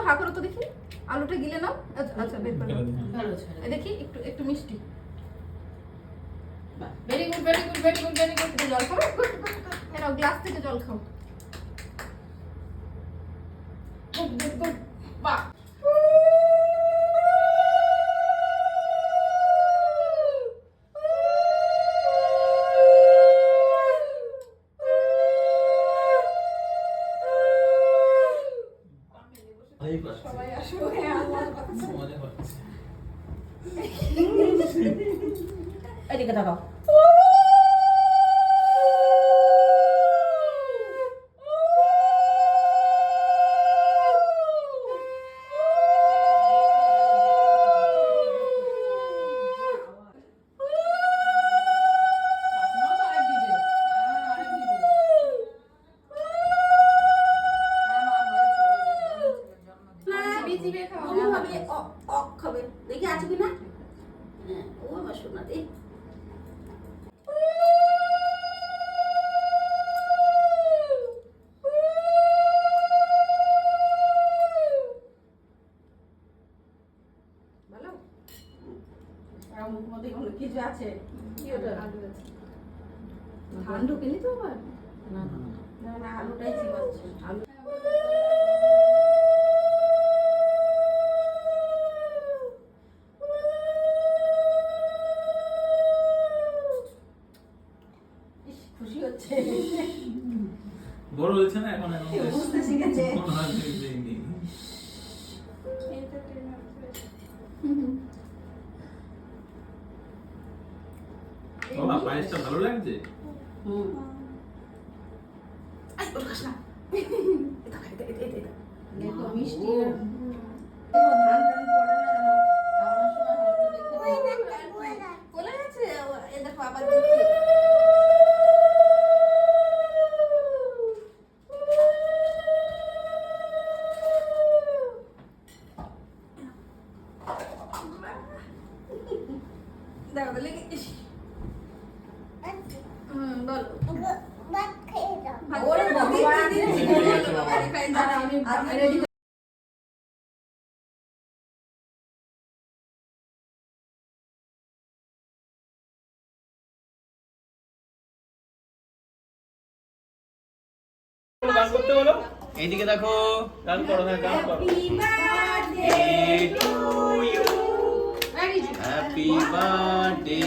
হা করো তো দেখি, আলুটা গিলে নাও। আচ্ছা বের করো, দেখি একটু একটু মিষ্টি। Very good very good very good very good. জল খাও, নাও গ্লাস থেকে জল খাও। গুড গুড গুড, বাহ। সবাই আসো, মজা হচ্ছে। এদিকে তাকাও। দেখি আছে কিনা। হ্যাঁ, ও আমার সোনা দে। ভালো আর মুখ মধ্যে কোনো কিছু আছে কি ওটা? আলু আছে। ধান ঢুকেনি তো আবার? না না না, আলুটাই চিবাচ্ছে। আলু খুশি হচ্ছে, বড় হয়েছে না এখন, বুঝতে শিখেছে। বাবা পায়েসটা ভালো লাগছে। আই ওর খাস না। এটা এটা এটা এটা দেখো মিষ্টি। বলে গেছে এ দেখো আবার দেখছি। দাও বলে ইস। বল ওরে ভগবান। আমি রেডি। গান করতে বলো, এইদিকে দেখো, গান করো, হ্যাঁ গান করো। Happy birthday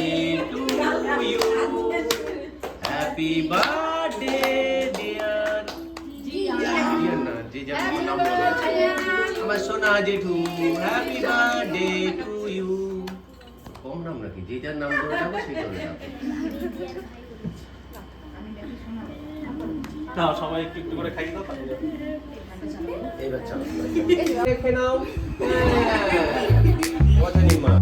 to you, happy birthday dear dear না, যে যার নাম বলো, আমার সোনা জেঠু, হ্যাপি বার্থডে টু ইউ। কম নাম নাকি, যে যার নাম ধরে যাবো সেই ধরে যাবো। না সবাই একটু একটু করে খাইয়ে দাও, এই বাচ্চা খেয়ে নাও। কথা নেই মা।